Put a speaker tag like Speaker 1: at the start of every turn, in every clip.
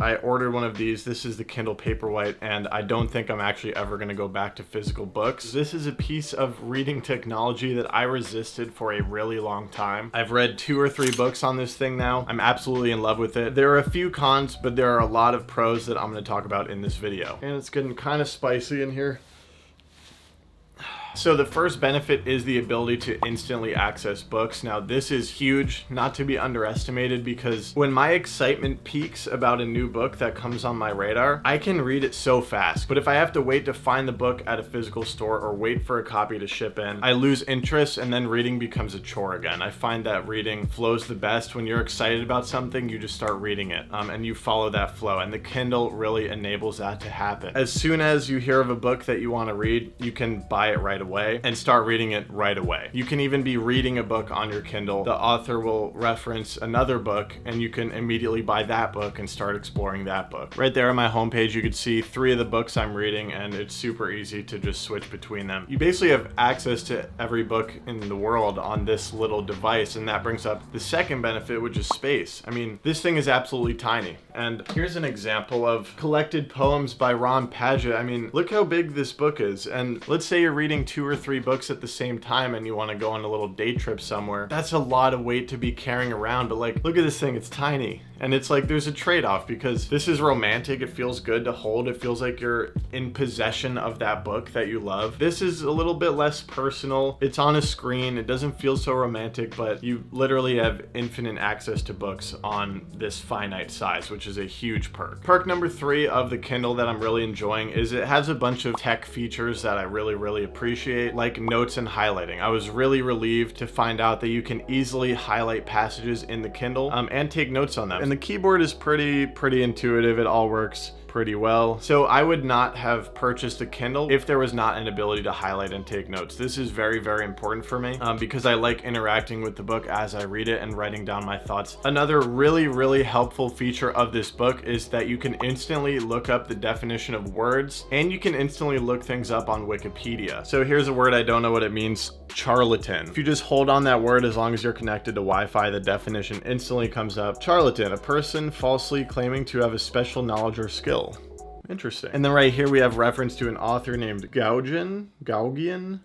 Speaker 1: I ordered one of these. This is the Kindle Paperwhite, and I don't think I'm actually ever going to go back to physical books. This is a piece of reading technology that I resisted for a really long time. I've read 2 or 3 books on this thing now. I'm absolutely in love with it. There are a few cons, but there are a lot of pros that I'm going to talk about in this video. And it's getting kind of spicy in here. So the first benefit is the ability to instantly access books. Now this is huge, not to be underestimated, because when my excitement peaks about a new book that comes on my radar, I can read it so fast. But if I have to wait to find the book at a physical store or wait for a copy to ship in, I lose interest and then reading becomes a chore again. I find that reading flows the best when you're excited about something, you just start reading it and you follow that flow. And the Kindle really enables that to happen. As soon as you hear of a book that you want to read, you can buy it right away and start reading it right away. You can even be reading a book on your Kindle. The author will reference another book and you can immediately buy that book and start exploring that book. Right there on my homepage, you can see 3 of the books I'm reading, and it's super easy to just switch between them. You basically have access to every book in the world on this little device, and that brings up the second benefit, which is space. I mean, this thing is absolutely tiny. And here's an example of collected poems by Ron Padgett. I mean, look how big this book is. And let's say you're reading 2 or 3 books at the same time and you want to go on a little day trip somewhere. That's a lot of weight to be carrying around, but like, look at this thing, it's tiny. And it's like, there's a trade-off, because this is romantic. It feels good to hold. It feels like you're in possession of that book that you love. This is a little bit less personal. It's on a screen. It doesn't feel so romantic, but you literally have infinite access to books on this finite size, which is a huge perk. Perk number 3 of the Kindle that I'm really enjoying is it has a bunch of tech features that I really appreciate, like notes and highlighting. I was really relieved to find out that you can easily highlight passages in the Kindle and take notes on them. And the keyboard is pretty intuitive. It all works pretty well. So I would not have purchased a Kindle if there was not an ability to highlight and take notes. This is very important for me because I like interacting with the book as I read it and writing down my thoughts. Another really helpful feature of this book is that you can instantly look up the definition of words, and you can instantly look things up on Wikipedia. So here's a word I don't know what it means: charlatan. If you just hold on that word, as long as you're connected to Wi-Fi, the definition instantly comes up. Charlatan, a person falsely claiming to have a special knowledge or skill. Interesting. And then right here we have reference to an author named Gauguin.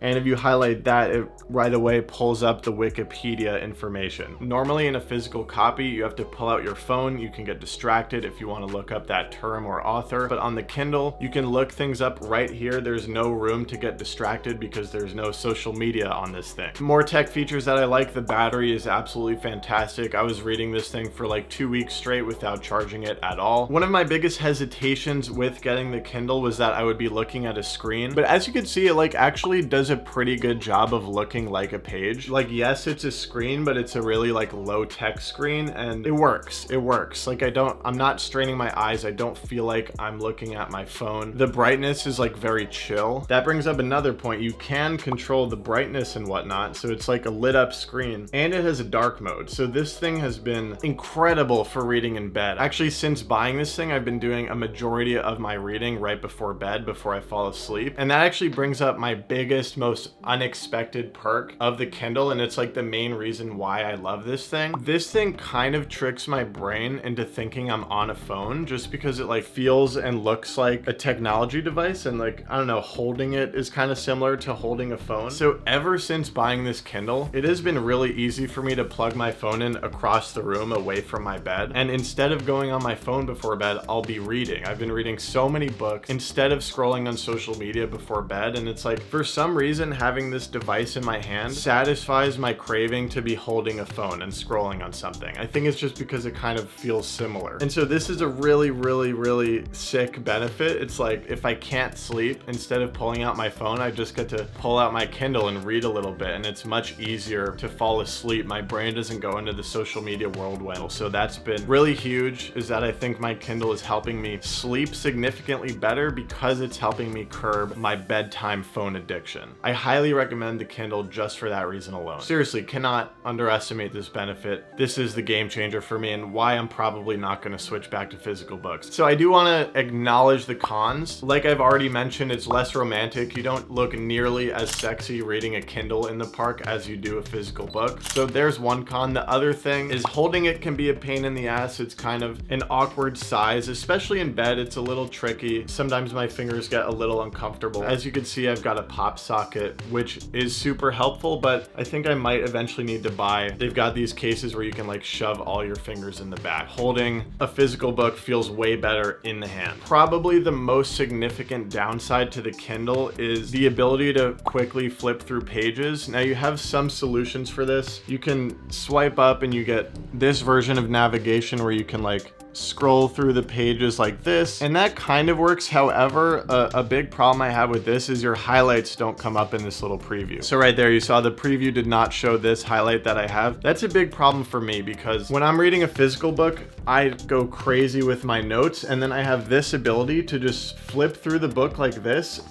Speaker 1: And if you highlight that, it right away pulls up the Wikipedia information. Normally in a physical copy, you have to pull out your phone. You can get distracted if you want to look up that term or author. But on the Kindle, you can look things up right here. There's no room to get distracted because there's no social media on this thing. More tech features that I like: the battery is absolutely fantastic. I was reading this thing for like 2 weeks straight without charging it at all. One of my biggest hesitations with getting the Kindle was that I would be looking at a screen, but as you can see, it like actually does a pretty good job of looking like a page. Like, yes, it's a screen, but it's a really like low tech screen, and it works. Like, I'm not straining my eyes. I don't feel like I'm looking at my phone. The brightness is like very chill. That brings up another point. You can control the brightness and whatnot, so it's like a lit up screen, and it has a dark mode. So this thing has been incredible for reading in bed. Actually, since buying this thing, I've been doing a majority of my reading right before bed, before I fall asleep. And that actually brings up my biggest, most unexpected perk of the Kindle, and it's like the main reason why I love this thing. This thing kind of tricks my brain into thinking I'm on a phone, just because it like feels and looks like a technology device, and like, I don't know, holding it is kind of similar to holding a phone. So ever since buying this Kindle, it has been really easy for me to plug my phone in across the room away from my bed, and instead of going on my phone before bed, I'll be reading. I've been reading so many books instead of scrolling on social media before bed, and it's like, for some reason, having this device in my hand satisfies my craving to be holding a phone and scrolling on something. I think it's just because it kind of feels similar. And so this is a really sick benefit. It's like, if I can't sleep, instead of pulling out my phone, I just get to pull out my Kindle and read a little bit, and it's much easier to fall asleep. My brain doesn't go into the social media whirlwind. So that's been really huge, is that I think my Kindle is helping me sleep significantly significantly better because it's helping me curb my bedtime phone addiction. I highly recommend the Kindle just for that reason alone. Seriously, cannot underestimate this benefit. This is the game changer for me and why I'm probably not going to switch back to physical books. So I do want to acknowledge the cons. Like I've already mentioned, it's less romantic. You don't look nearly as sexy reading a Kindle in the park as you do a physical book. So there's one con. The other thing is holding it can be a pain in the ass. It's kind of an awkward size, especially in bed. It's a little tricky. Sometimes my fingers get a little uncomfortable. As you can see, I've got a pop socket, which is super helpful, but I think I might eventually need to buy. They've got these cases where you can like shove all your fingers in the back. Holding a physical book feels way better in the hand. Probably the most significant downside to the Kindle is the ability to quickly flip through pages. Now you have some solutions for this. You can swipe up and you get this version of navigation where you can like scroll through the pages like this, and that kind of works. However, a big problem I have with this is your highlights don't come up in this little preview. So right there, you saw the preview did not show this highlight that I have. That's a big problem for me because when I'm reading a physical book, I go crazy with my notes, and then I have this ability to just flip through the book like this,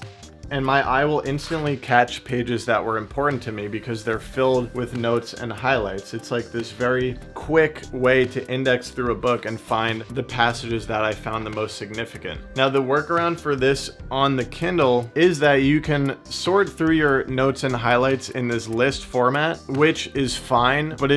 Speaker 1: and my eye will instantly catch pages that were important to me because they're filled with notes and highlights. It's like this very quick way to index through a book and find the passages that I found the most significant. Now, the workaround for this on the Kindle is that you can sort through your notes and highlights in this list format, which is fine, but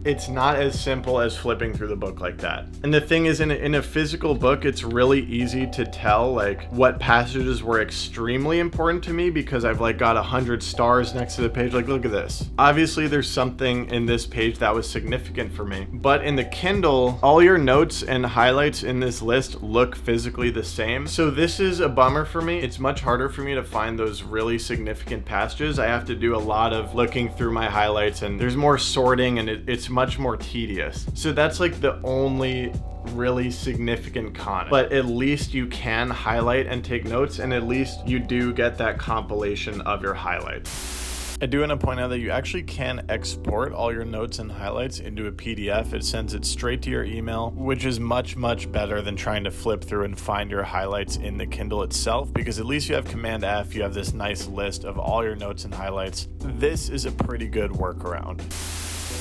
Speaker 1: it's not as simple as flipping through the book like that. And the thing is, in a physical book, it's really easy to tell like what passages were extremely important to me because I've like got 100 stars next to the page. Like, look at this. Obviously, there's something in this page that was significant for me. But in the Kindle, all your notes and highlights in this list look physically the same. So this is a bummer for me. It's much harder for me to find those really significant passages. I have to do a lot of looking through my highlights, and there's more sorting, and it's much more tedious. So that's like the only really significant con. But at least you can highlight and take notes, and at least you do get that compilation of your highlights. I do want to point out that you actually can export all your notes and highlights into a PDF. It sends it straight to your email, which is much, much better than trying to flip through and find your highlights in the Kindle itself, because at least you have Command F, you have this nice list of all your notes and highlights. This is a pretty good workaround.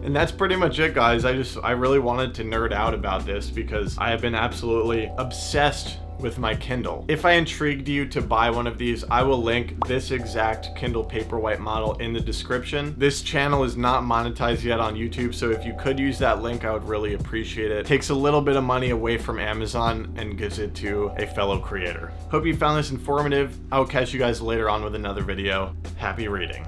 Speaker 1: And that's pretty much it, guys. I really wanted to nerd out about this because I have been absolutely obsessed with my Kindle. If I intrigued you to buy one of these, I will link this exact Kindle Paperwhite model in the description. This channel is not monetized yet on YouTube, so if you could use that link, I would really appreciate it. Takes a little bit of money away from Amazon and gives it to a fellow creator. Hope you found this informative. I will catch you guys later on with another video. Happy reading.